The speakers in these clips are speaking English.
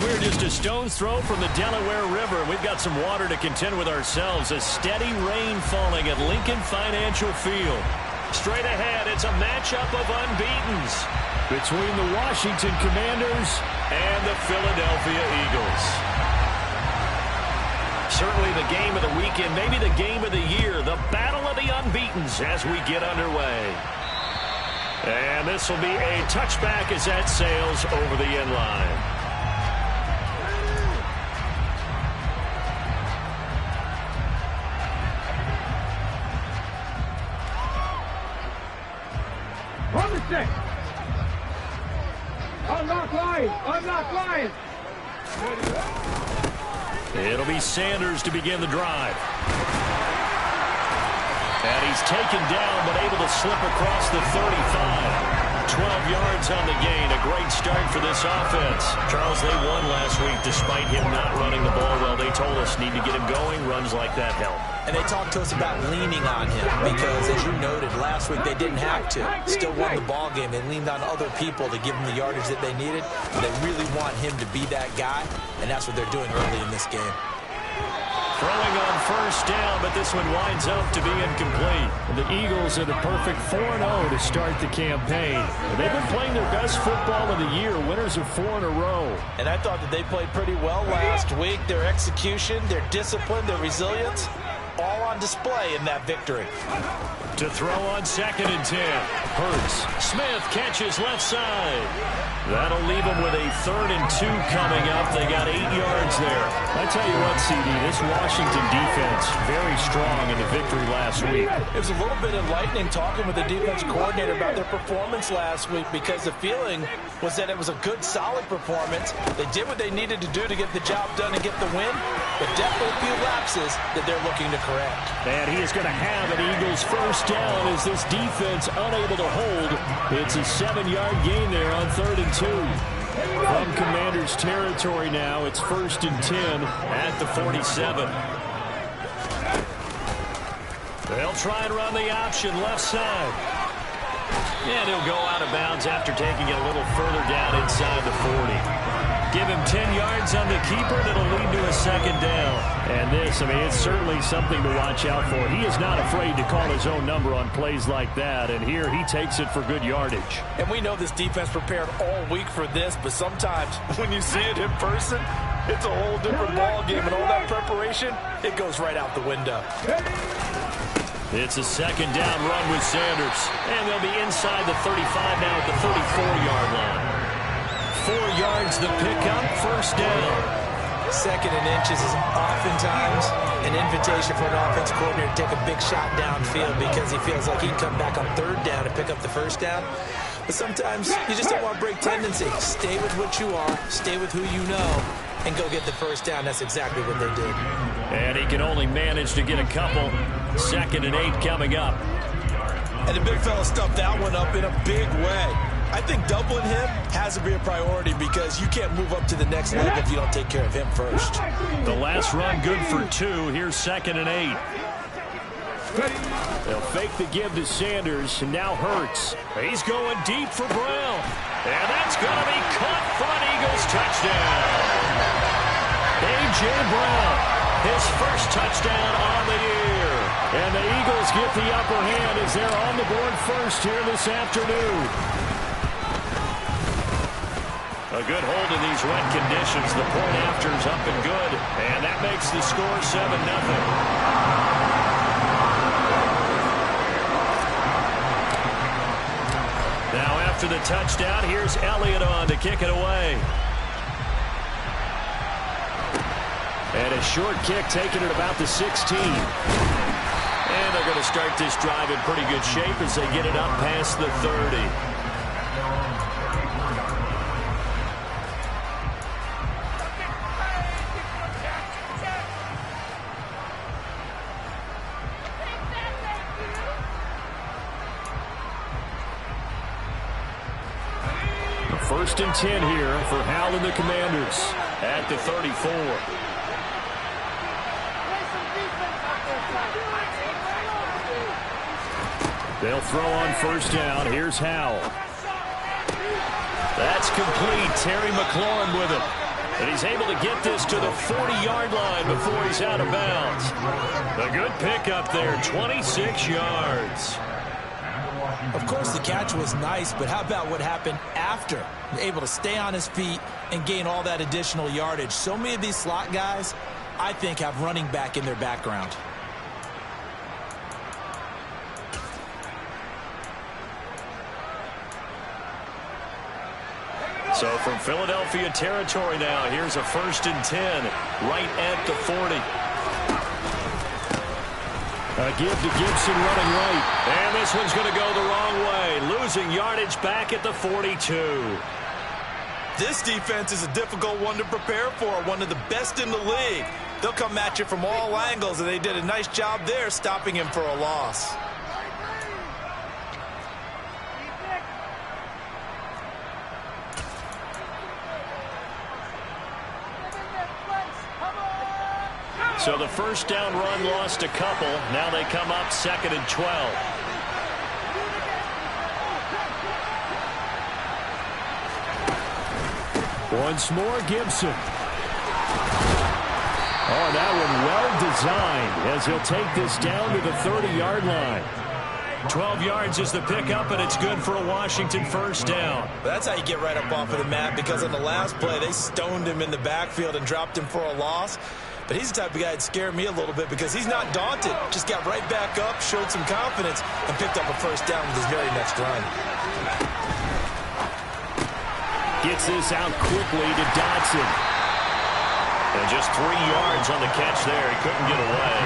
We're just a stone's throw from the Delaware River. We've got some water to contend with ourselves. A steady rain falling at Lincoln Financial Field. Straight ahead, it's a matchup of unbeatens between the Washington Commanders and the Philadelphia Eagles. Certainly the game of the weekend, maybe the game of the year, the battle of the unbeatens as we get underway. And this will be a touchback as that sails over the end line. Unlock line. It'll be Sanders to begin the drive. And he's taken down but able to slip across the 35. 12 yards on the gain. A great start for this offense. Charles, they won last week despite him not running the ball well. They told us need to get him going. Runs like that help. And they talked to us about leaning on him because, as you noted, last week they didn't have to. Still won the ball game. They leaned on other people to give them the yardage that they needed. They really want him to be that guy, and that's what they're doing early in this game. Throwing on first down, but this one winds up to be incomplete. The Eagles are the perfect 4-0 to start the campaign. They've been playing their best football of the year, winners of 4 in a row. And I thought that they played pretty well last week. Their execution, their discipline, their resilience, all on display in that victory. To throw on 2nd and 10. Hurts. Smith catches left side. That'll leave them with a 3rd and 2 coming up. They got 8 yards there. I tell you what, CD, this Washington defense, very strong in the victory last week. It was a little bit enlightening talking with the defense coordinator about their performance last week because the feeling was that it was a good, solid performance. They did what they needed to do to get the job done and get the win, but definitely a few lapses that they're looking to correct. And he is going to have an Eagles first down as this defense unable to hold. It's a 7-yard gain there on 3rd and 2. From Commanders territory now, it's 1st and 10 at the 47. They'll try and run the option left side. And he'll go out of bounds after taking it a little further down inside the 40. Give him 10 yards on the keeper, and it'll lead to a 2nd down. And this, I mean, it's certainly something to watch out for. He is not afraid to call his own number on plays like that, and here he takes it for good yardage. And we know this defense prepared all week for this, but sometimes when you see it in person, it's a whole different ball game, and all that preparation, it goes right out the window. It's a 2nd down run with Sanders, and they'll be inside the 35 now at the 34-yard line. 4 yards the pickup, 1st down. 2nd and inches is oftentimes an invitation for an offense coordinator to take a big shot downfield because he feels like he can come back on 3rd down and pick up the 1st down. But sometimes you just don't want to break tendency. Stay with what you are, stay with who you know, and go get the 1st down. That's exactly what they did. And he can only manage to get a couple. 2nd and 8 coming up. And the big fella stuffed that one up in a big way. I think doubling him has to be a priority because you can't move up to the next level if you don't take care of him first. The last run good for 2. Here's 2nd and 8. They'll fake the give to Sanders, and now Hurts. He's going deep for Brown. And that's going to be caught for an Eagles touchdown. A.J. Brown, his first touchdown on the year. And the Eagles get the upper hand as they're on the board first here this afternoon. A good hold in these wet conditions. The point after is up and good. And that makes the score 7-0. Now after the touchdown, here's Elliott on to kick it away. And a short kick taken at about the 16. And they're going to start this drive in pretty good shape as they get it up past the 30. First and 10 here for Howell and the Commanders at the 34. They'll throw on first down. Here's Howell. That's complete. Terry McLaurin with it. And he's able to get this to the 40-yard line before he's out of bounds. A good pickup there, 26 yards. Of course, the catch was nice, but how about what happened after? Able to stay on his feet and gain all that additional yardage. So many of these slot guys, I think, have running back in their background. So from Philadelphia territory now, here's a first and 10 right at the 40. A give to Gibson running right. And this one's going to go the wrong way. Losing yardage back at the 42. This defense is a difficult one to prepare for. One of the best in the league. They'll come at you from all angles, and they did a nice job there stopping him for a loss. So the first down run lost a couple. Now they come up 2nd and 12. Once more, Gibson. Oh, that one well designed as he'll take this down to the 30-yard line. 12 yards is the pickup, and it's good for a Washington first down. That's how you get right up off of the mat, because on the last play, they stoned him in the backfield and dropped him for a loss. But he's the type of guy that scared me a little bit because he's not daunted. Just got right back up, showed some confidence, and picked up a first down with his very next run. Gets this out quickly to Dodson. And just 3 yards on the catch there. He couldn't get away.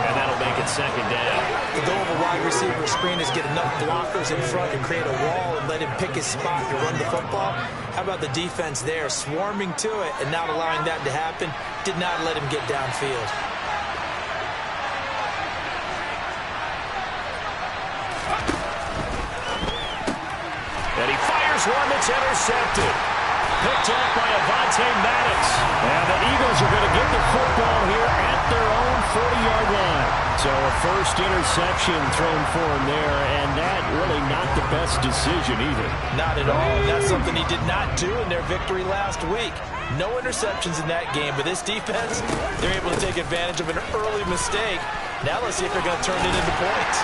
And that'll make it 2nd down. The goal of a wide receiver screen is get enough blockers in front to create a wall and let him pick his spot to run the football. How about the defense there, swarming to it and not allowing that to happen? Did not let him get downfield. And he fires one that's intercepted. Picked off by Avonte Maddox. And the Eagles are going to get the football here at their own 40-yard line. So a first interception thrown for him there, and that really not the best decision either. Not at all. That's something he did not do in their victory last week. No interceptions in that game, but this defense, they're able to take advantage of an early mistake. Now let's see if they're going to turn it into points.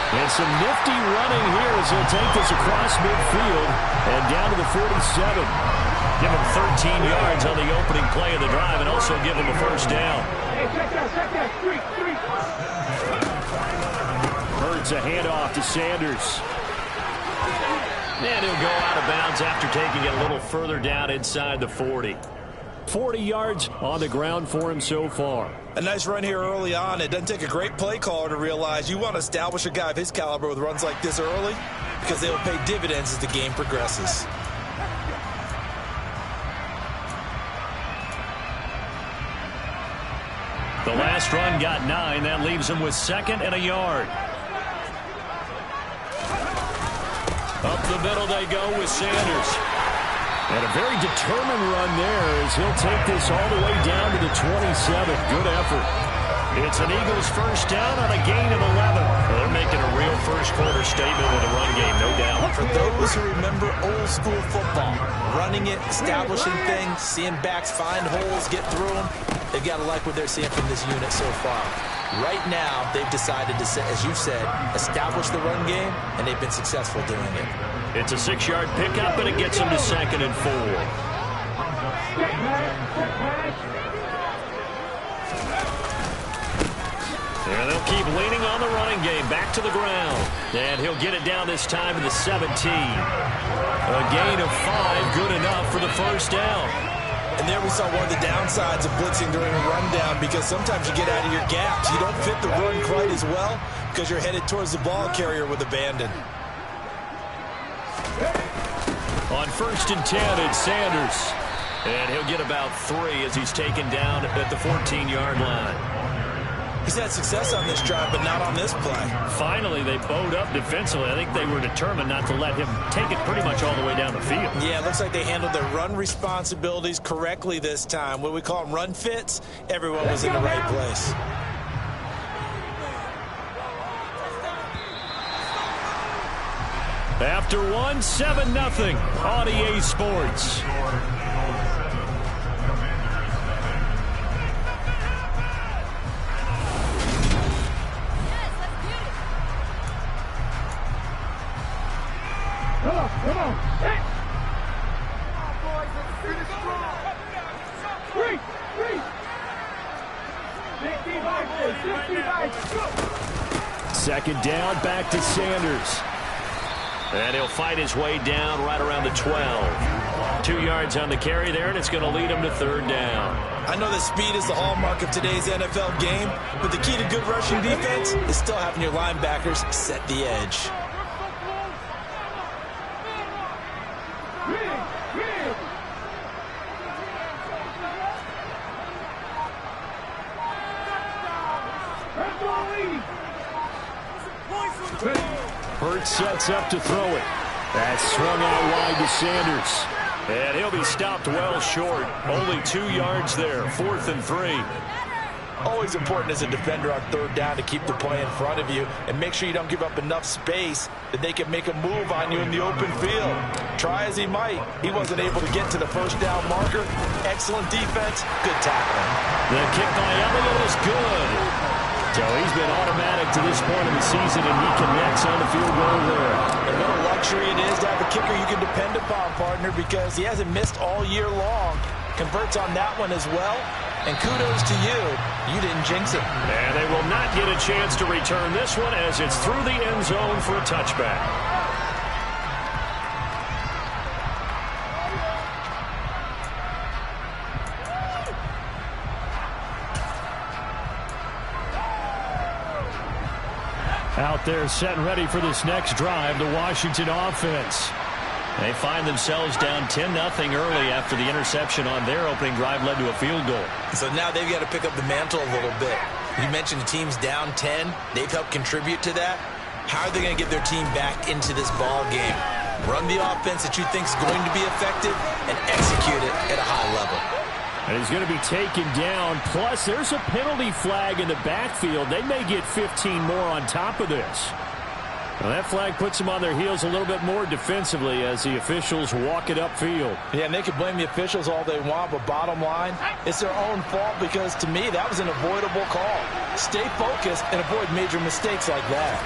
And some nifty running here as he'll take this across midfield and down to the 47. Give him 13 yards on the opening play of the drive and also give him a first down. Hurts a handoff to Sanders. And he'll go out of bounds after taking it a little further down inside the 40. 40 yards on the ground for him so far. A nice run here early on. It doesn't take a great play caller to realize you want to establish a guy of his caliber with runs like this early because they will pay dividends as the game progresses. The last run got 9. That leaves him with 2nd and a yard. Up the middle they go with Sanders. And a very determined run there as he'll take this all the way down to the 27. Good effort. It's an Eagles first down on a gain of 11. Well, they're making a real first-quarter statement with a run game, no doubt. For those who remember old-school football, running it, establishing things, seeing backs find holes, get through them, they've got to like what they're seeing from this unit so far. Right now, they've decided to, as you said, establish the run game, and they've been successful doing it. It's a 6-yard pickup, and it gets them to 2nd and 4. And they'll keep leaning on the running game. Back to the ground. And he'll get it down this time to the 17. A gain of 5, good enough for the first down. And there we saw one of the downsides of blitzing during a rundown, because sometimes you get out of your gaps. You don't fit the run quite as well because you're headed towards the ball carrier with abandon. On 1st and 10, it's Sanders. And he'll get about 3 as he's taken down at the 14-yard line. He's had success on this drive, but not on this play. Finally, they bowed up defensively. I think they were determined not to let him take it pretty much all the way down the field. Yeah, it looks like they handled their run responsibilities correctly this time. What we call them run fits, everyone was in the right place. After 7-0 on EA Sports. Come on. Hey. Boys, let's finish strong. 3. 2nd down, back to Sanders. And he'll fight his way down right around the 12. 2 yards on the carry there, and it's going to lead him to 3rd down. I know that speed is the hallmark of today's NFL game, but the key to good rushing defense is still having your linebackers set the edge. Hurts sets up to throw it. That's swung out wide to Sanders. And he'll be stopped well short. Only 2 yards there. 4th and 3. Always important as a defender on 3rd down to keep the play in front of you and make sure you don't give up enough space that they can make a move on you in the open field. Try as he might, he wasn't able to get to the 1st down marker. Excellent defense, good tackling. The kick by Elliott is good. So he's been automatic to this point in the season, and he connects on the field goal there. And what a luxury it is to have a kicker you can depend upon, partner, because he hasn't missed all year long. Converts on that one as well. And kudos to you. You didn't jinx it. And they will not get a chance to return this one as it's through the end zone for a touchback. Out there set and ready for this next drive, the Washington offense. They find themselves down 10-0 early after the interception on their opening drive led to a field goal. So now they've got to pick up the mantle a little bit. You mentioned the team's down 10. They've helped contribute to that. How are they going to get their team back into this ball game? Run the offense that you think is going to be effective and execute it at a high level. And he's going to be taken down. Plus, there's a penalty flag in the backfield. They may get 15 more on top of this. Well, that flag puts them on their heels a little bit more defensively as the officials walk it upfield. Yeah, and they can blame the officials all they want, but bottom line, it's their own fault because, to me, that was an avoidable call. Stay focused and avoid major mistakes like that.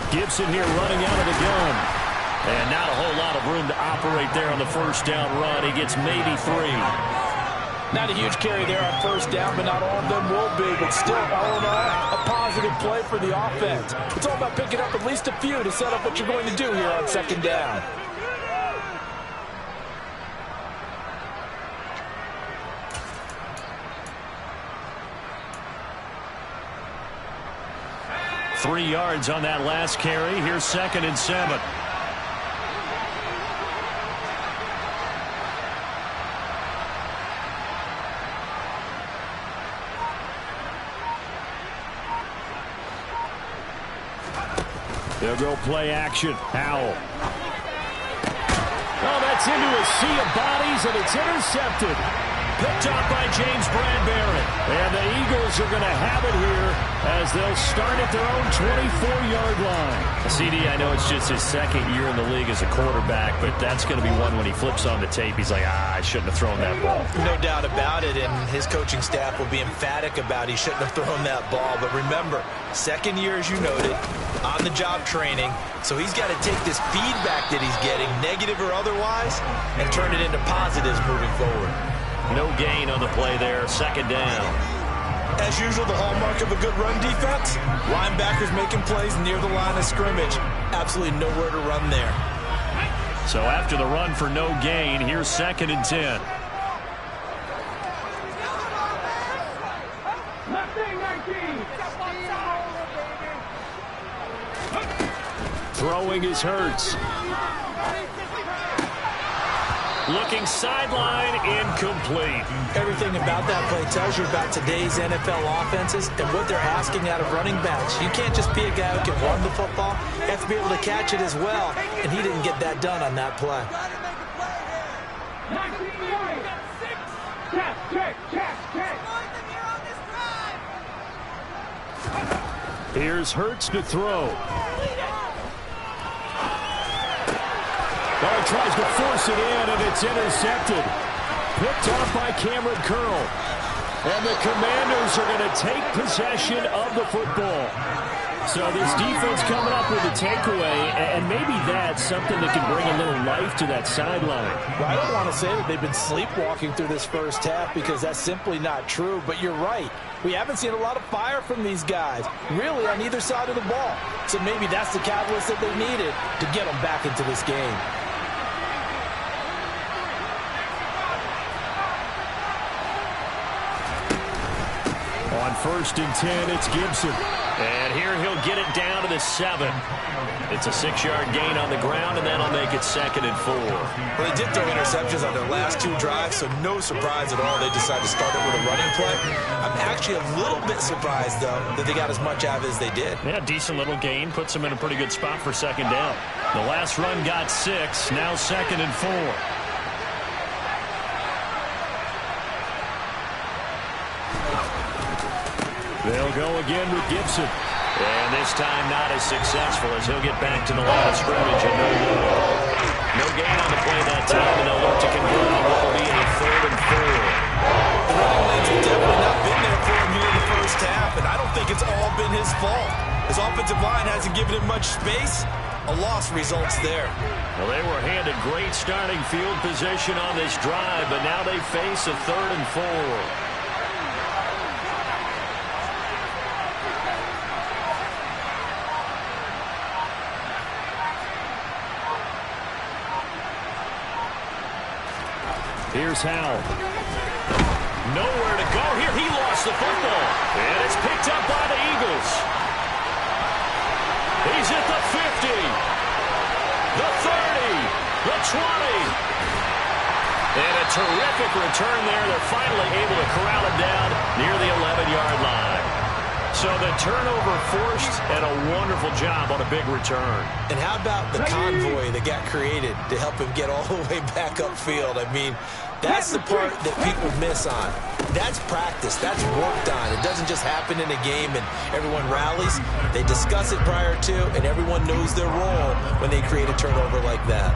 Gibson here running out of the gun. And not a whole lot of room to operate there on the 1st down run. He gets maybe 3. Not a huge carry there on 1st down, but not all of them will be. But still, all in all, a positive play for the offense. It's all about picking up at least a few to set up what you're going to do here on 2nd down. Three yards on that last carry. Here's 2nd and 7. They'll go play action. Howell. Oh, that's into a sea of bodies, and it's intercepted. Picked up by James Bradbury. And the Eagles are going to have it here as they'll start at their own 24-yard line. CD, I know it's just his 2nd year in the league as a quarterback, but that's going to be one when he flips on the tape. He's like, I shouldn't have thrown that ball. No doubt about it, and his coaching staff will be emphatic about he shouldn't have thrown that ball. But remember, 2nd year, as you noted, on-the-job training. So he's got to take this feedback that he's getting, negative or otherwise, and turn it into positives moving forward. No gain on the play there. 2nd down. As usual, the hallmark of a good run defense, linebackers making plays near the line of scrimmage. Absolutely nowhere to run there. So after the run for no gain, here's 2nd and 10. Throwing is Hurts. Looking sideline, incomplete. Everything about that play tells you about today's NFL offenses and what they're asking out of running backs. You can't just be a guy who can run the football. You have to be able to catch it as well, and he didn't get that done on that play. Here's Hurts to throw. Oh, tries to force it in, and it's intercepted. Picked off by Cameron Curl. And the Commanders are going to take possession of the football. So this defense coming up with a takeaway, and maybe that's something that can bring a little life to that sideline. Well, I don't want to say that they've been sleepwalking through this first half because that's simply not true, but you're right. We haven't seen a lot of fire from these guys, really on either side of the ball. So maybe that's the catalyst that they needed to get them back into this game. On 1st and 10, it's Gibson. And here he'll get it down to the 7. It's a 6-yard gain on the ground, and that'll make it 2nd and 4. Well, they did throw interceptions on their last 2 drives, so no surprise at all they decided to start it with a running play. I'm actually a little bit surprised, though, that they got as much out of it as they did. Yeah, decent little gain. Puts them in a pretty good spot for 2nd down. The last run got 6. Now 2nd and 4. They'll go again with Gibson. And this time not as successful as he'll get back to the line of scrimmage and no gain on the play that time, and they'll look to convert on what will be a 3rd and 4. The running lanes have definitely not been there for him here in the first half, and I don't think it's all been his fault. His offensive line hasn't given him much space. A loss results there. Well, they were handed great starting field position on this drive, but now they face a 3rd and 4. Here's Howell. Nowhere to go here. He lost the football. And it's picked up by the Eagles. He's at the 50. The 30. The 20. And a terrific return there. They're finally able to corral him down near the 11-yard line. So the turnover forced, and a wonderful job on a big return. And how about the convoy that got created to help him get all the way back upfield? I mean, that's the part that people miss on. That's practice. That's worked on. It doesn't just happen in a game and everyone rallies. They discuss it prior to, and everyone knows their role when they create a turnover like that.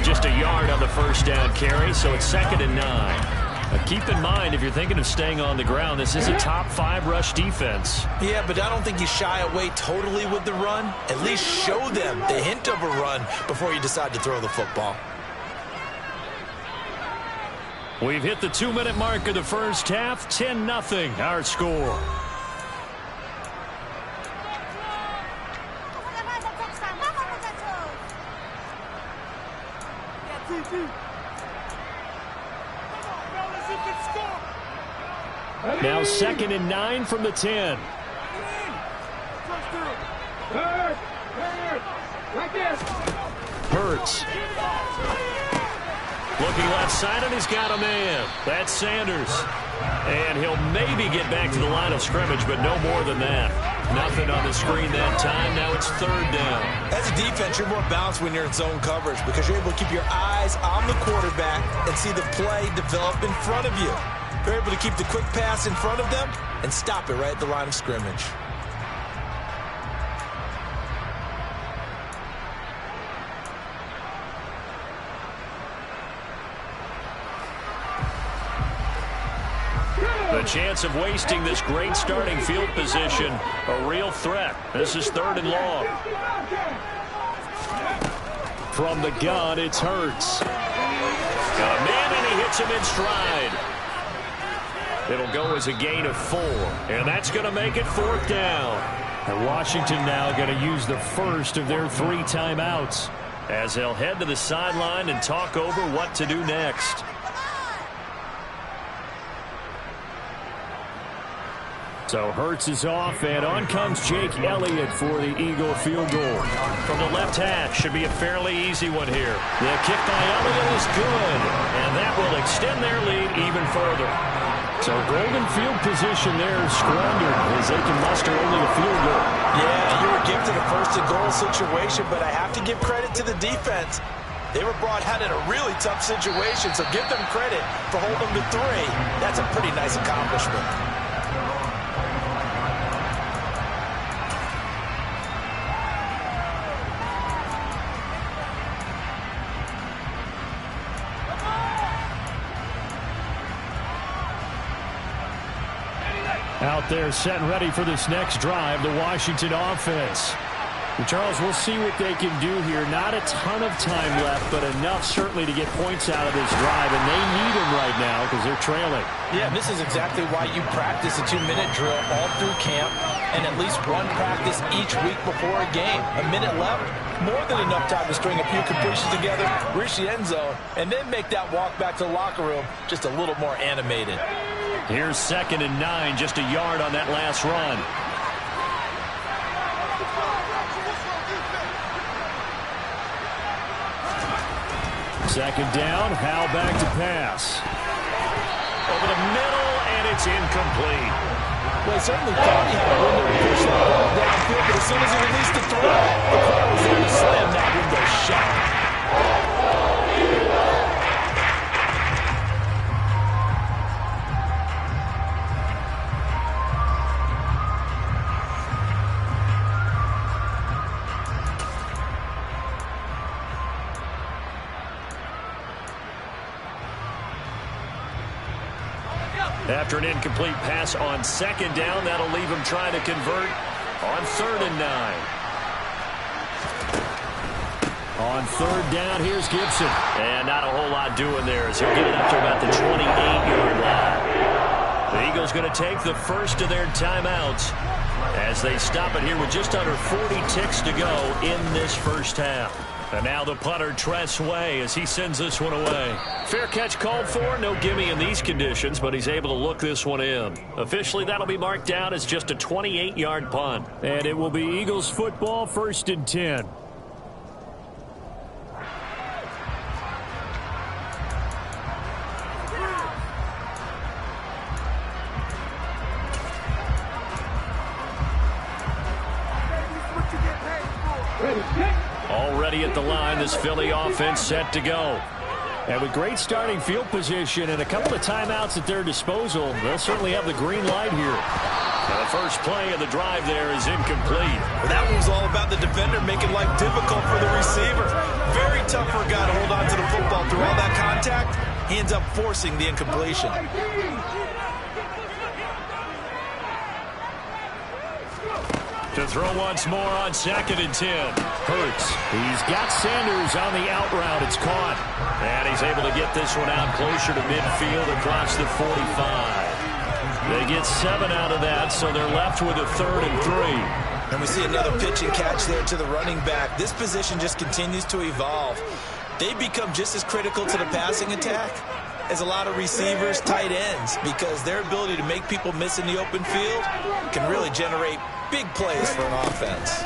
Just a yard on the first down carry, so it's 2nd and 9. Keep in mind, if you're thinking of staying on the ground, this is a top 5 rush defense. Yeah, but I don't think you shy away totally with the run. At least show them the hint of a run before you decide to throw the football. We've hit the 2-minute mark of the first half. 10-0, our score. Now 2nd and 9 from the 10. Hurts. Looking left side, and he's got a man. That's Sanders. And he'll maybe get back to the line of scrimmage, but no more than that. Nothing on the screen that time. Now it's 3rd down. As a defense, you're more balanced when you're in zone coverage because you're able to keep your eyes on the quarterback and see the play develop in front of you. You're able to keep the quick pass in front of them and stop it right at the line of scrimmage. The chance of wasting this great starting field position, a real threat. This is 3rd and long. From the gun, it's Hurts. Got a man, and he hits him in stride. It'll go as a gain of 4, and that's going to make it 4th down. And Washington now going to use the first of their 3 timeouts as they'll head to the sideline and talk over what to do next. So Hurts is off, and on comes Jake Elliott for the Eagle field goal. From the left hash, should be a fairly easy one here. The kick by Elliott is good, and that will extend their lead even further. So golden field position there squandered as they can muster only a field goal. Yeah, you were gifted a first-and-goal situation, but I have to give credit to the defense. They were brought out in a really tough situation, so give them credit for holding them to 3. That's a pretty nice accomplishment. Out there set and ready for this next drive, the Washington offense. And Charles, we'll see what they can do here. Not a ton of time left, but enough certainly to get points out of this drive, and they need them right now because they're trailing. Yeah, this is exactly why you practice a 2-minute drill all through camp and at least one practice each week before a game. A minute left, more than enough time to string a few completions together, reach the end zone, and then make that walk back to the locker room just a little more animated. Here's 2nd and 9, just a yard on that last run. Second down, Howell back to pass. Over the middle, and it's incomplete. Well, he certainly thought he had a window to push that ball downfield, but as soon as he released the throw, the player was there to slam that window shut. After an incomplete pass on 2nd down, that'll leave him trying to convert on 3rd and 9. On 3rd down, here's Gibson. And not a whole lot doing there as he'll get it up to about the 28-yard line. The Eagles going to take the first of their timeouts as they stop it here with just under 40 ticks to go in this first half. And now the punter, Tress Way, as he sends this one away. Fair catch called for. No gimme in these conditions, but he's able to look this one in. Officially, that'll be marked down as just a 28-yard punt. And it will be Eagles football, 1st and 10. Already at the line, this Philly offense set to go. And with great starting field position and a couple of timeouts at their disposal, they'll certainly have the green light here. And the first play of the drive there is incomplete. Well, that one was all about the defender making life difficult for the receiver. Very tough for a guy to hold on to the football through all that contact. He ends up forcing the incompletion. To throw once more on 2nd and 10. Hurts. He's got Sanders on the out route. It's caught. And he's able to get this one out closer to midfield across the 45. They get 7 out of that, so they're left with a 3rd and 3. And we see another pitch and catch there to the running back. This position just continues to evolve. They become just as critical to the passing attack as a lot of receivers, tight ends, because their ability to make people miss in the open field can really generate big plays for an offense.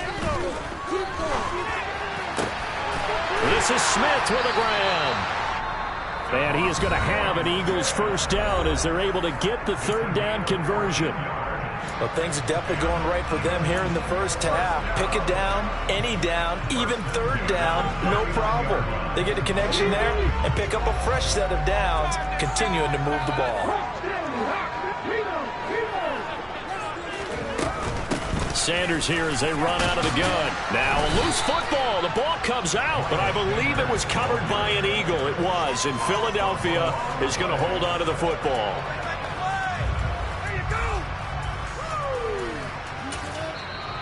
This is Smith with a grab. And he is going to have an Eagles first down as they're able to get the 3rd down conversion. Well, things are definitely going right for them here in the first half. Pick it down, any down, even 3rd down, no problem. They get a connection there and pick up a fresh set of downs, continuing to move the ball. Sanders here as they run out of the gun. Now a loose football. The ball comes out, but I believe it was covered by an Eagle. It was, and Philadelphia is going to hold on to the football.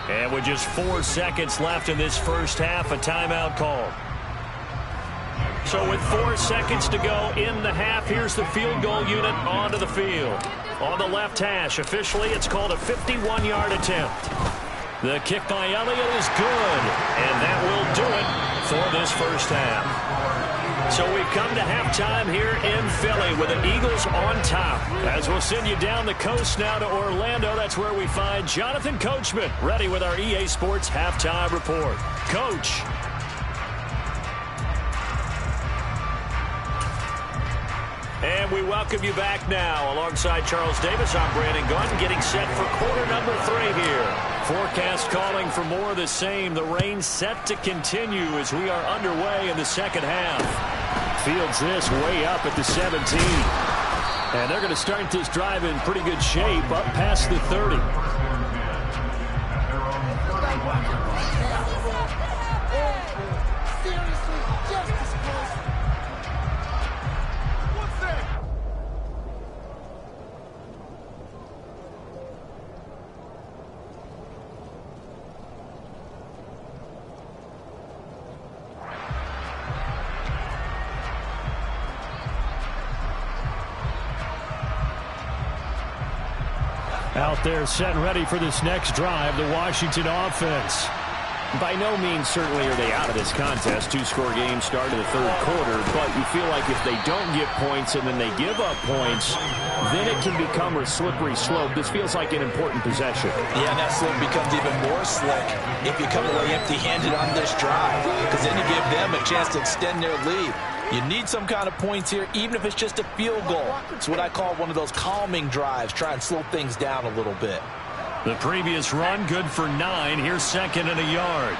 And with just 4 seconds left in this first half, a timeout call. So with 4 seconds to go in the half, here's the field goal unit onto the field. On the left hash, officially it's called a 51-yard attempt. The kick by Elliott is good, and that will do it for this first half. So we've come to halftime here in Philly with the Eagles on top. As we'll send you down the coast now to Orlando, that's where we find Jonathan Coachman ready with our EA Sports Halftime Report. Coach. And we welcome you back now. Alongside Charles Davis, I'm Brandon Gunn, getting set for quarter number 3 here. Forecast calling for more of the same. The rain set to continue as we are underway in the second half. Fields this way up at the 17. And they're going to start this drive in pretty good shape up past the 30. Out there set and ready for this next drive, the Washington offense. By no means certainly are they out of this contest. 2-score game start of the third quarter, but you feel like if they don't get points and then they give up points, then it can become a slippery slope. This feels like an important possession. Yeah, and that slope becomes even more slick if you come away empty-handed on this drive, because then you give them a chance to extend their lead. You need some kind of points here, even if it's just a field goal. It's what I call one of those calming drives. Try and slow things down a little bit. The previous run, good for 9. Here's second and a yard.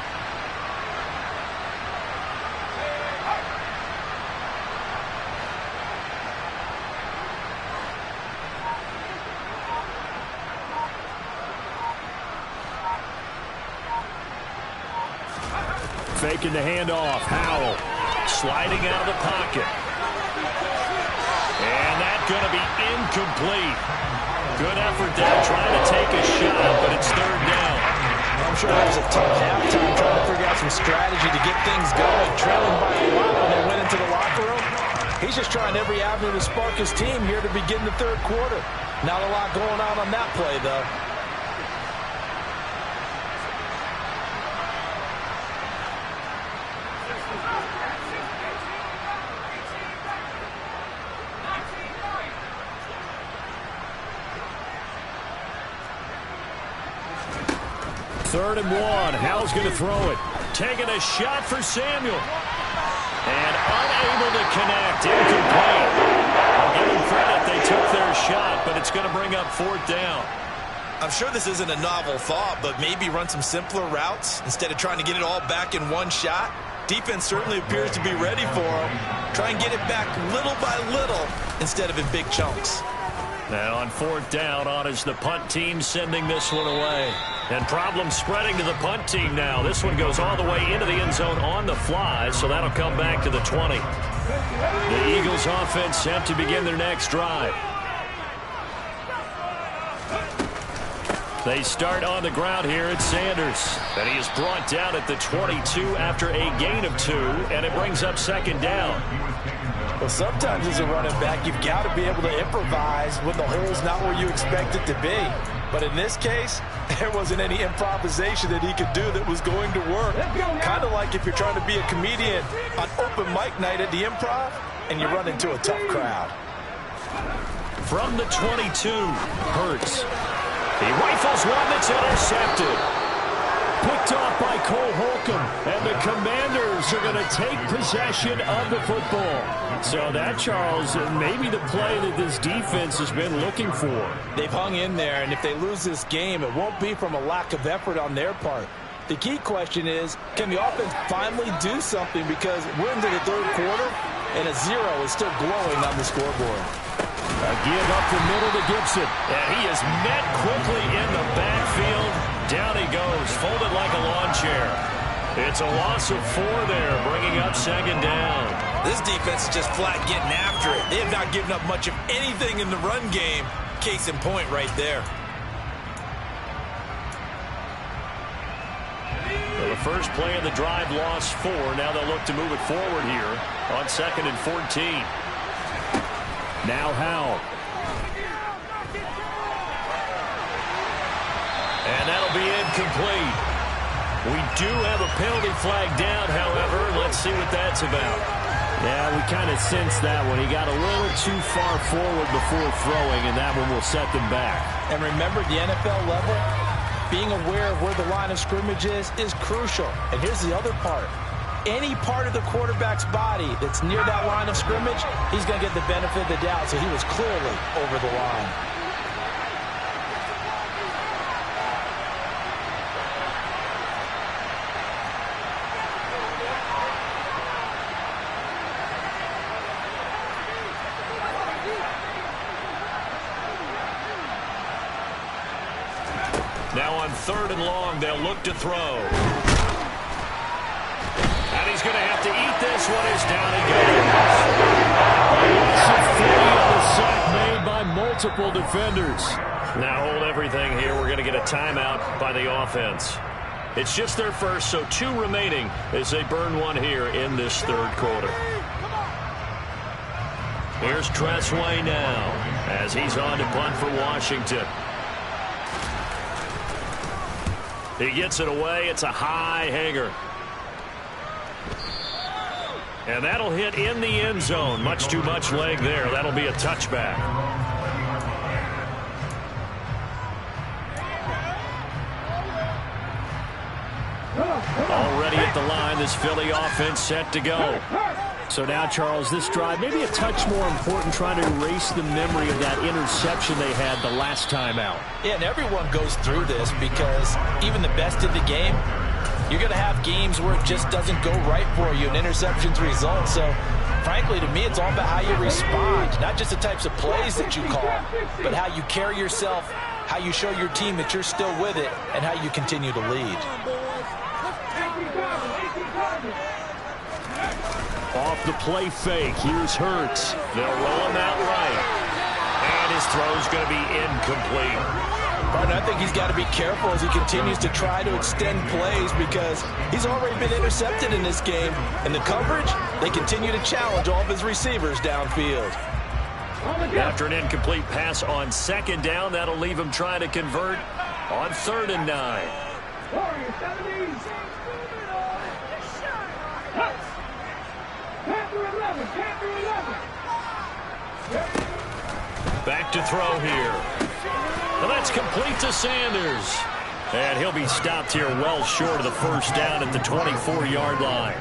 Faking the handoff. Howell sliding out of the pocket. And that's going to be incomplete. Good effort there trying to take a shot, but it's third down. I'm sure that was a tough halftime trying to figure out some strategy to get things going. Trailing by a lot when they went into the locker room. He's just trying every avenue to spark his team here to begin the third quarter. Not a lot going on that play, though. Third and 1. Howell's going to throw it. Taking a shot for Samuel. And unable to connect. Incomplete. I'll give them credit. They took their shot, but it's going to bring up fourth down. I'm sure this isn't a novel thought, but maybe run some simpler routes instead of trying to get it all back in one shot. Defense certainly appears to be ready for them. Try and get it back little by little instead of in big chunks. Now on fourth down, on is the punt team sending this one away. And problems spreading to the punt team now. This one goes all the way into the end zone on the fly, so that'll come back to the 20. The Eagles offense set to begin their next drive. They start on the ground here at Sanders. And he is brought down at the 22 after a gain of 2, and it brings up second down. Well, sometimes as a running back, you've got to be able to improvise when the hole's not where you expect it to be. But in this case, there wasn't any improvisation that he could do that was going to work. Kind of like if you're trying to be a comedian on open mic night at the Improv and you run into a tough crowd. From the 22, Hurts. He rifles one that's intercepted. Picked off by Cole Holcomb, and the Commanders are going to take possession of the football. So that, Charles, may be the play that this defense has been looking for. They've hung in there, and if they lose this game, it won't be from a lack of effort on their part. The key question is, can the offense finally do something? Because we're into the third quarter, and a 0 is still glowing on the scoreboard. A give up the middle to Gibson. And he is met quickly in the backfield. Down he goes, folded like a lawn chair. It's a loss of 4 there, bringing up second down. This defense is just flat getting after it. They have not given up much of anything in the run game. Case in point right there. Well, the first play of the drive lost 4. Now they'll look to move it forward here on second and 14. Now Howell. And that'll be incomplete. We do have a penalty flag down, however. Let's see what that's about. Yeah, we kind of sensed that one. He got a little too far forward before throwing, and that one will set them back. And remember, the NFL level, being aware of where the line of scrimmage is crucial. And here's the other part. Any part of the quarterback's body that's near that line of scrimmage, he's going to get the benefit of the doubt. So he was clearly over the line. Now on 3rd and long, they'll look to throw. And he's going to have to eat this one. Is down he goes. A sack made by multiple defenders. Now hold everything here. We're going to get a timeout by the offense. It's just their first, so 2 remaining as they burn one here in this 3rd quarter. Here's Tressway now as he's on to punt for Washington. He gets it away. It's a high hanger. And that'll hit in the end zone. Much too much leg there. That'll be a touchback. Already at the line, this Philly offense set to go. So now, Charles, this drive maybe a touch more important, trying to erase the memory of that interception they had the last time out. Yeah, and everyone goes through this because even the best in the game, you're going to have games where it just doesn't go right for you, and interceptions result. So, frankly, to me, it's all about how you respond, not just the types of plays that you call, but how you carry yourself, how you show your team that you're still with it, and how you continue to lead. Off the play fake, here's Hurts. They'll roll him out right. And his throw's going to be incomplete. But I think he's got to be careful as he continues to try to extend plays because he's already been intercepted in this game. And the coverage, they continue to challenge all of his receivers downfield. After an incomplete pass on 2nd down, that'll leave him trying to convert on 3rd and 9. Back to throw here. And that's complete to Sanders. And he'll be stopped here well short of the 1st down at the 24-yard line.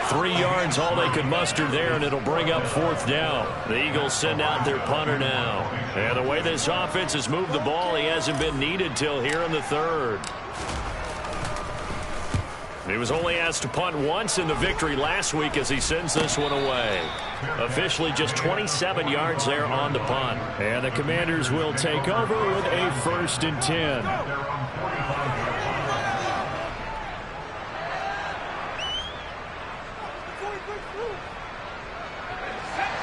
3 yards all they could muster there, and it'll bring up 4th down. The Eagles send out their punter now. And the way this offense has moved the ball, he hasn't been needed till here in the 3rd. He was only asked to punt once in the victory last week as he sends this one away. Officially just 27 yards there on the punt. And the Commanders will take over with a 1st and 10.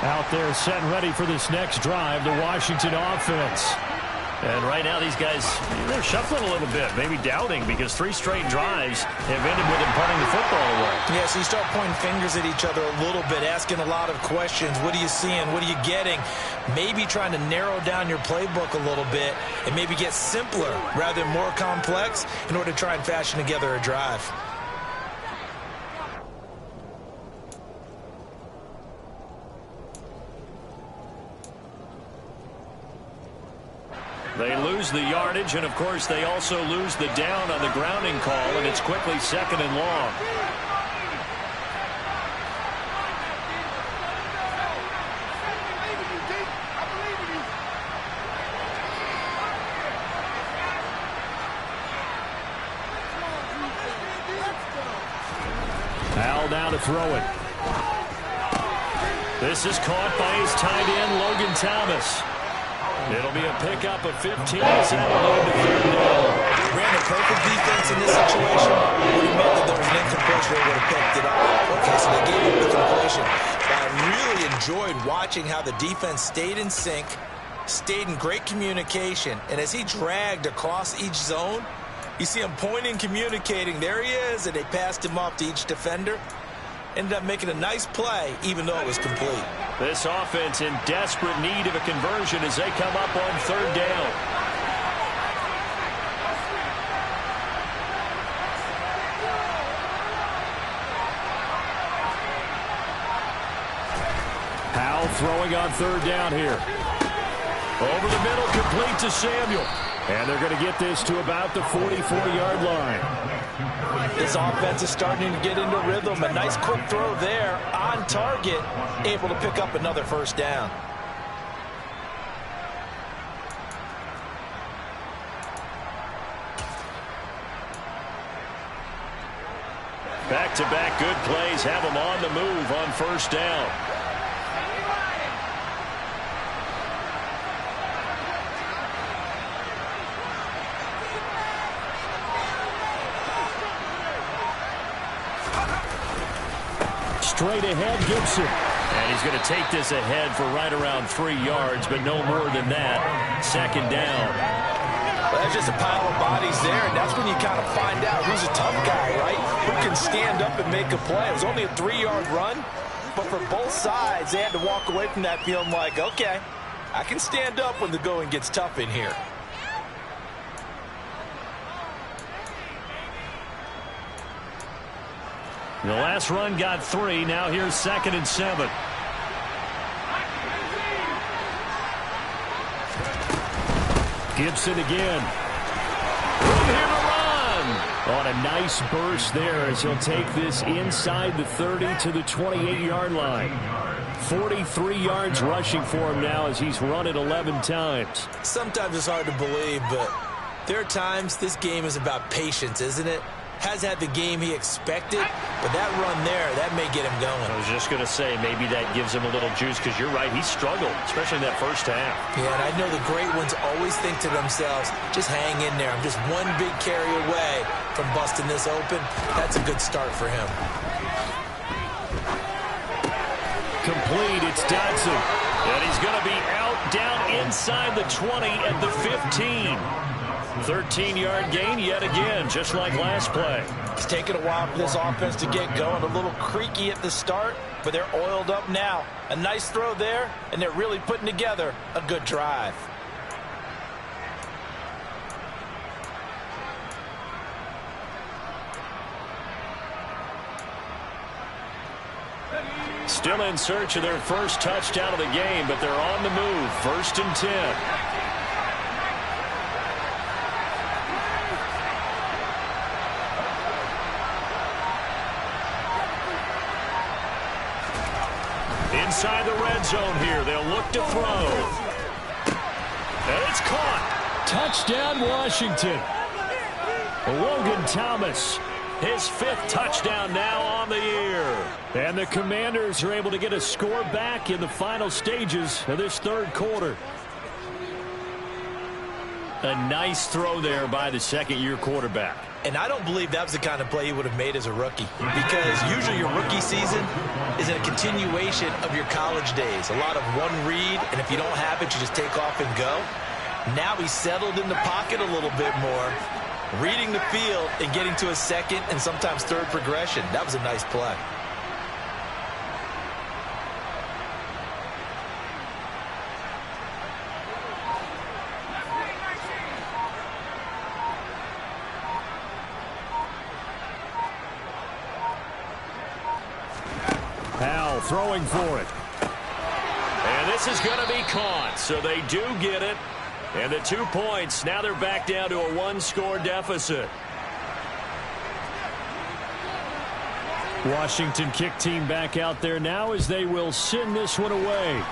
Out there set and ready for this next drive, the Washington offense. And right now these guys, they're shuffling a little bit, maybe doubting, because 3 straight drives have ended with them punting the football away. Yeah, so you start pointing fingers at each other a little bit, asking a lot of questions. What are you seeing? What are you getting? Maybe trying to narrow down your playbook a little bit and maybe get simpler rather than more complex in order to try and fashion together a drive. They lose the yardage, and, of course, they also lose the down on the grounding call, and it's quickly 2nd and long. Al now to throw it. This is caught by his tight end, Logan Thomas. It'll be a pickup of 15 as that'll lead to 3rd down. Ran a perfect defense in this situation. Would have meant that there was an incompletion, they would have picked it up. Okay, so they gave up the completion. But I really enjoyed watching how the defense stayed in sync, stayed in great communication, and as he dragged across each zone, you see him pointing, communicating. There he is, and they passed him off to each defender. Ended up making a nice play, even though it was complete. This offense in desperate need of a conversion as they come up on 3rd down. Powell throwing on third down here. Over the middle, complete to Samuel. And they're going to get this to about the 44-yard line. This offense is starting to get into rhythm. A nice quick throw there on target, able to pick up another first down. Back-to-back good plays have them on the move on first down. Straight ahead, Gibson. And he's going to take this ahead for right around 3 yards, but no more than that. Second down. Well, there's just a pile of bodies there, and that's when you kind of find out who's a tough guy, right? Who can stand up and make a play. It was only a 3-yard run, but for both sides, they had to walk away from that feeling like, okay, I can stand up when the going gets tough in here. The last run got 3. Now here's 2nd and 7. Gibson again. Room here to run. On a nice burst there as he'll take this inside the 30 to the 28-yard line. 43 yards rushing for him now as he's run it 11 times. Sometimes it's hard to believe, but there are times this game is about patience, isn't it? Has had the game he expected, but that run there, that may get him going. I was just going to say, maybe that gives him a little juice, because you're right, he struggled, especially in that first half. Yeah, and I know the great ones always think to themselves, just hang in there. I'm just one big carry away from busting this open. That's a good start for him. Complete, it's Dodson. And he's going to be out down inside the 20 at the 15. 13-yard gain yet again, just like last play. It's taken a while for this offense to get going. A little creaky at the start, but they're oiled up now. A nice throw there, and they're really putting together a good drive. Still in search of their first touchdown of the game, but they're on the move. 1st and 10. Inside the red zone here. They'll look to throw. And it's caught. Touchdown, Washington. Logan Thomas, his 5th touchdown now on the year. And the Commanders are able to get a score back in the final stages of this 3rd quarter. A nice throw there by the 2nd-year quarterback. And I don't believe that was the kind of play he would have made as a rookie, because usually your rookie season is a continuation of your college days. A lot of one read, and if you don't have it, you just take off and go. Now he's settled in the pocket a little bit more, reading the field and getting to a 2nd and sometimes 3rd progression. That was a nice play. Powell throwing for it. And this is going to be caught, so they do get it. And the 2 points, now they're back down to a 1-score deficit. Washington kick team back out there now as they will send this one away.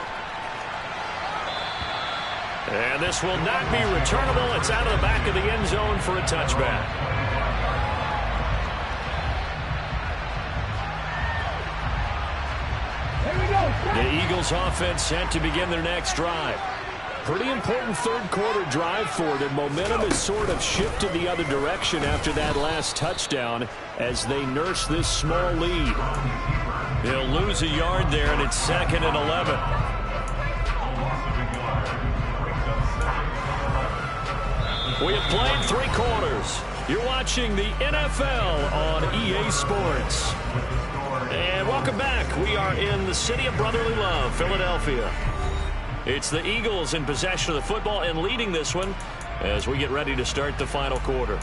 And this will not be returnable. It's out of the back of the end zone for a touchback. The Eagles offense set to begin their next drive. Pretty important 3rd quarter drive for them. Momentum has sort of shifted the other direction after that last touchdown as they nurse this small lead. They'll lose a yard there, and it's 2nd and 11. We have played 3 quarters. You're watching the NFL on EA Sports. And welcome back. We are in the city of brotherly love, Philadelphia. It's the Eagles in possession of the football and leading this one as we get ready to start the final quarter.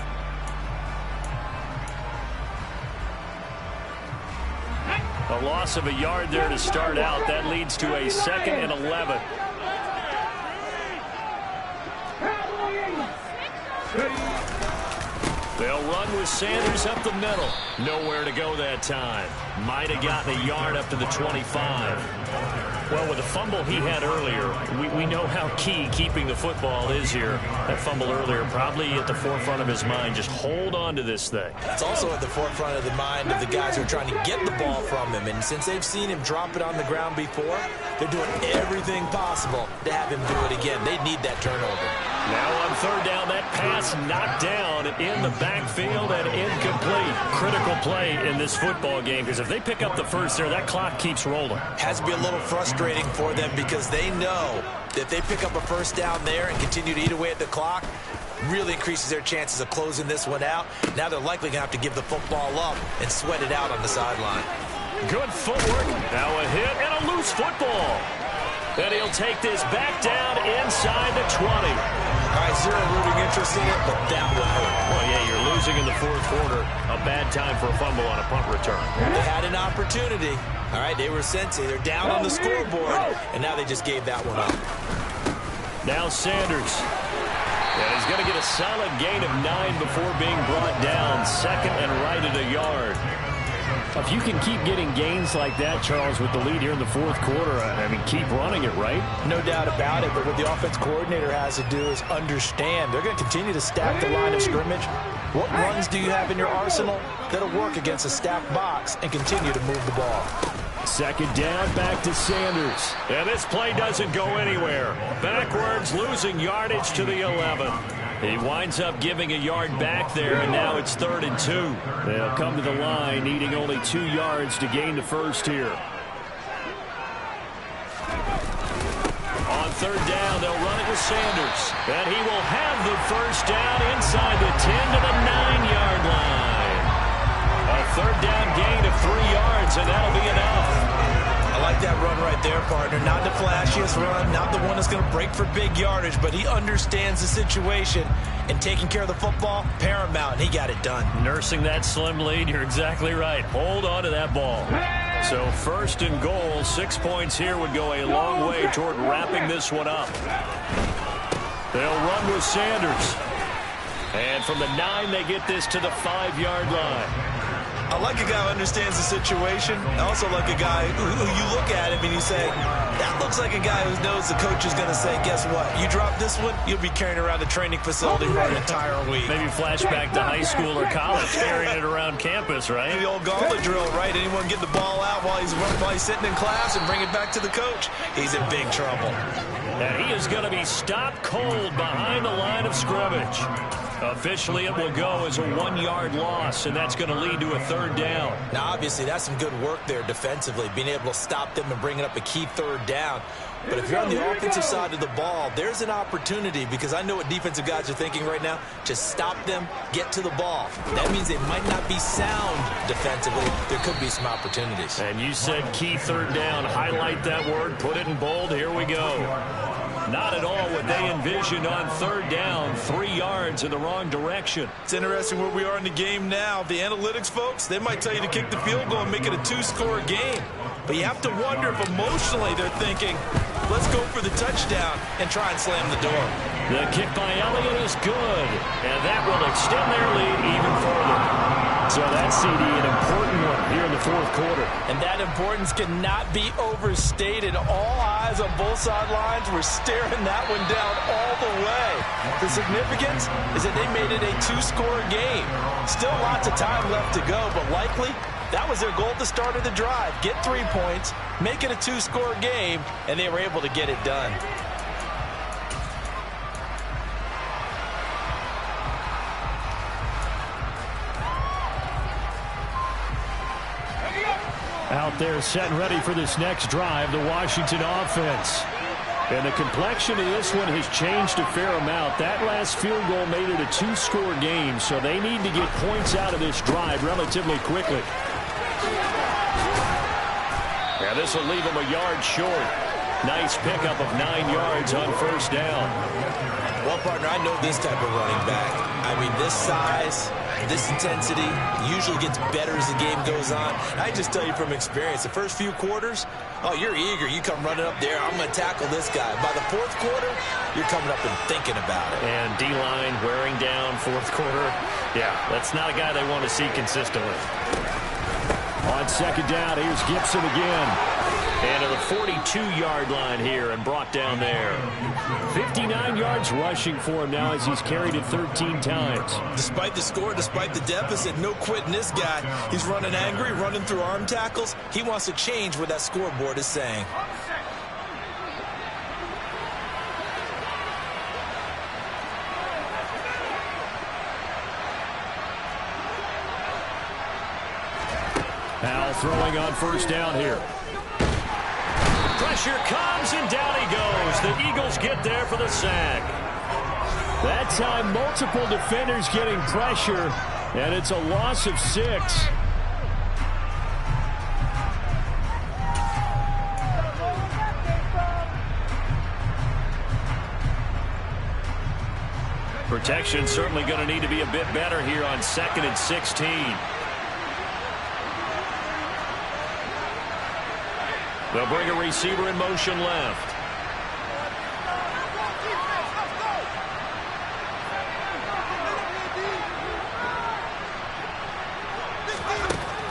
A loss of a yard there to start out. That leads to a 2nd and 11. They'll run with Sanders up the middle. Nowhere to go that time. Might have gotten a yard up to the 25. Well, with the fumble he had earlier, we know how key keeping the football is here. That fumble earlier probably at the forefront of his mind. Just hold on to this thing. It's also at the forefront of the mind of the guys who are trying to get the ball from him. And since they've seen him drop it on the ground before, they're doing everything possible to have him do it again. They need that turnover. Now on 3rd down, that pass knocked down in the backfield and incomplete. Critical play in this football game, because if they pick up the first there, that clock keeps rolling. Has to be a little frustrating for them because they know that if they pick up a first down there and continue to eat away at the clock, really increases their chances of closing this one out. Now they're likely going to have to give the football up and sweat it out on the sideline. Good footwork. Now a hit and a loose football. Then he'll take this back down inside the 20. All right, zero rooting interest in it, but that will hurt. Well, yeah, you're losing in the 4th quarter. A bad time for a fumble on a punt return. They had an opportunity. All right, they were sensing. They're down on the scoreboard, and now they just gave that one up. Now Sanders. And he's going to get a solid gain of 9 before being brought down. 2nd and right at a yard. If you can keep getting gains like that, Charles, with the lead here in the 4th quarter, I mean, keep running it, right? No doubt about it, but what the offense coordinator has to do is understand. They're going to continue to stack the line of scrimmage. What runs do you have in your arsenal that'll work against a stacked box and continue to move the ball? 2nd down, back to Sanders. And this play doesn't go anywhere. Backwards, losing yardage to the 11. He winds up giving a yard back there, and now it's 3rd and 2. They'll come to the line, needing only 2 yards to gain the first here. On 3rd down, they'll run it with Sanders. And he will have the first down inside the 10 to the 9-yard line. A 3rd down gain of 3 yards, and that'll be enough. I like that run right there, partner. Not the flashiest run, not the one that's going to break for big yardage, but he understands the situation, and taking care of the football, paramount, and he got it done. Nursing that slim lead, you're exactly right. Hold on to that ball. So 1st and goal, 6 points here would go a long way toward wrapping this one up. They'll run with Sanders. And from the 9, they get this to the 5-yard line. I like a guy who understands the situation. I also like a guy who you look at him and you say, that looks like a guy who knows the coach is going to say, guess what? You drop this one, you'll be carrying around the training facility for an entire week. Maybe flashback to high school or college, carrying it around campus, right? The old gauntlet drill, right? Anyone get the ball out while he's sitting in class and bring it back to the coach? He's in big trouble. And he is going to be stopped cold behind the line of scrimmage. Officially, it will go as a 1-yard loss, and that's going to lead to a 3rd down. Now, obviously, that's some good work there defensively, being able to stop them and bringing up a key 3rd down. But if you're on the offensive side of the ball, there's an opportunity, because I know what defensive guys are thinking right now. Just stop them, get to the ball. That means they might not be sound defensively. There could be some opportunities. And you said key 3rd down. Highlight that word, put it in bold. Here we go. Not at all what they envisioned on 3rd down. 3 yards in the wrong direction. It's interesting where we are in the game now. The analytics folks, they might tell you to kick the field goal and make it a 2-score game. But you have to wonder if emotionally they're thinking, let's go for the touchdown and try and slam the door. The kick by Elliott is good. And that will extend their lead even further. So that's, CD, an important one here in the 4th quarter. And that importance cannot be overstated. All eyes on both sidelines were staring that one down all the way. The significance is that they made it a 2-score game. Still lots of time left to go, but likely that was their goal at the start of the drive. Get 3 points, make it a 2-score game, and they were able to get it done. Out there set and ready for this next drive, the Washington offense. And the complexion of this one has changed a fair amount. That last field goal made it a 2-score game, so they need to get points out of this drive relatively quickly. Yeah, this will leave them a yard short. Nice pickup of 9 yards on 1st down. Well, partner, I know this type of running back. I mean, this size, this intensity usually gets better as the game goes on. I just tell you from experience, the first few quarters, oh, you're eager. You come running up there, I'm going to tackle this guy. By the fourth quarter, you're coming up and thinking about it. And D-line wearing down fourth quarter. Yeah, that's not a guy they want to see consistently. On second down, here's Gibson again. And to the 42-yard line here and brought down there. 59 yards rushing for him now as he's carried it 13 times. Despite the score, despite the deficit, no quitting this guy. He's running angry, running through arm tackles. He wants to change what that scoreboard is saying. Now throwing on first down here. Pressure comes, and down he goes. The Eagles get there for the sack. That time, multiple defenders getting pressure, and it's a loss of 6. Protection certainly going to need to be a bit better here on 2nd and 16. They'll bring a receiver in motion left.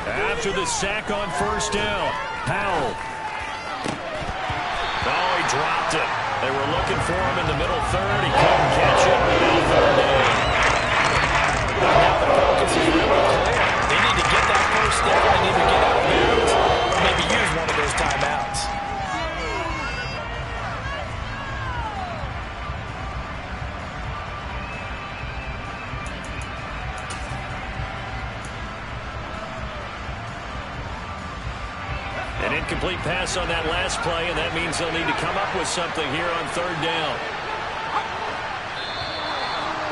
After the sack on first down, Powell. Oh, he dropped it. They were looking for him in the middle third. He couldn't catch it. Now third down. Now the focus is really clear. They need to get that first down and either get out of bounds or maybe use one of those timeouts. An incomplete pass on that last play, and that means they'll need to come up with something here on third down.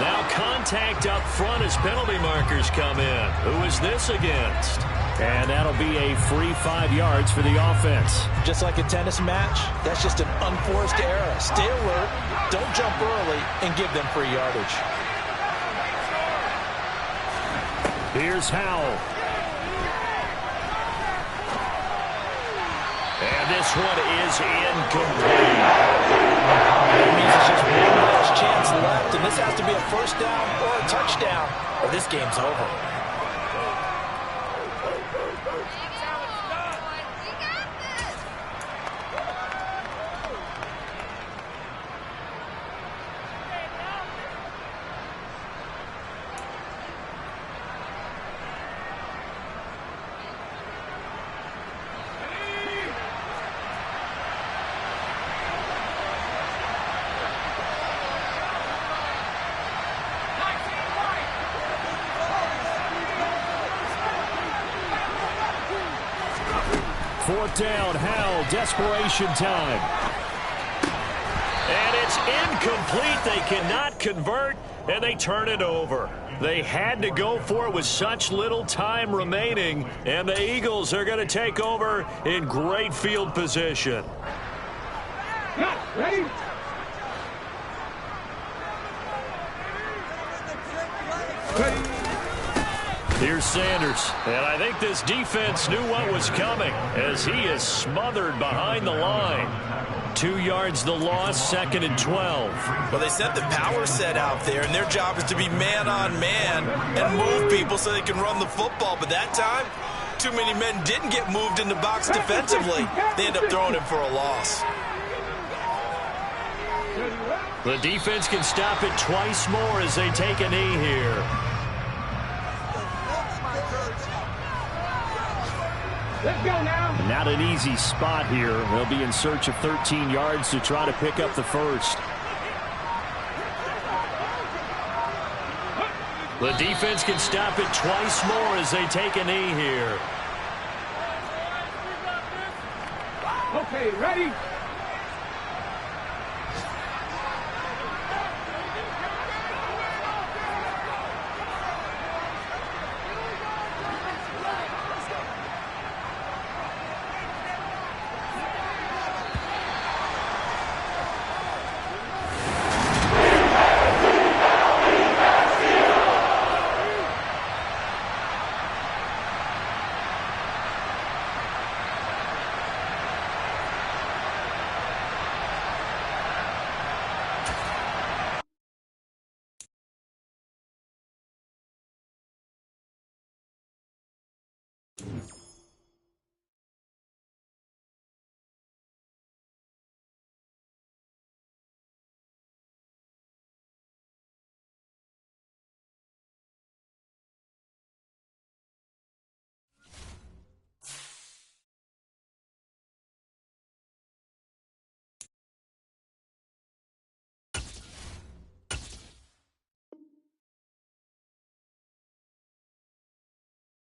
Now contact up front as penalty markers come in. Who is this against? And that'll be a free 5 yards for the offense. Just like a tennis match, that's just an unforced error. Stay alert, don't jump early, and give them free yardage. Here's Howell. And this one is incomplete. That means it's just one last chance left, and this has to be a first down or a touchdown, or this game's over. Fourth down, Howell, desperation time. And it's incomplete. They cannot convert, and they turn it over. They had to go for it with such little time remaining, and the Eagles are going to take over in great field position. Ready? Here's Sanders, and I think this defense knew what was coming as he is smothered behind the line. 2 yards the loss, 2nd and 12. Well, they set the power set out there, and their job is to be man-on-man and move people so they can run the football. But that time, too many men didn't get moved in the box defensively. They end up throwing him for a loss. The defense can stop it twice more as they take a knee here. Let's go now. Not an easy spot here. They'll be in search of 13 yards to try to pick up the first. The defense can stop it twice more as they take a knee here. Okay, ready?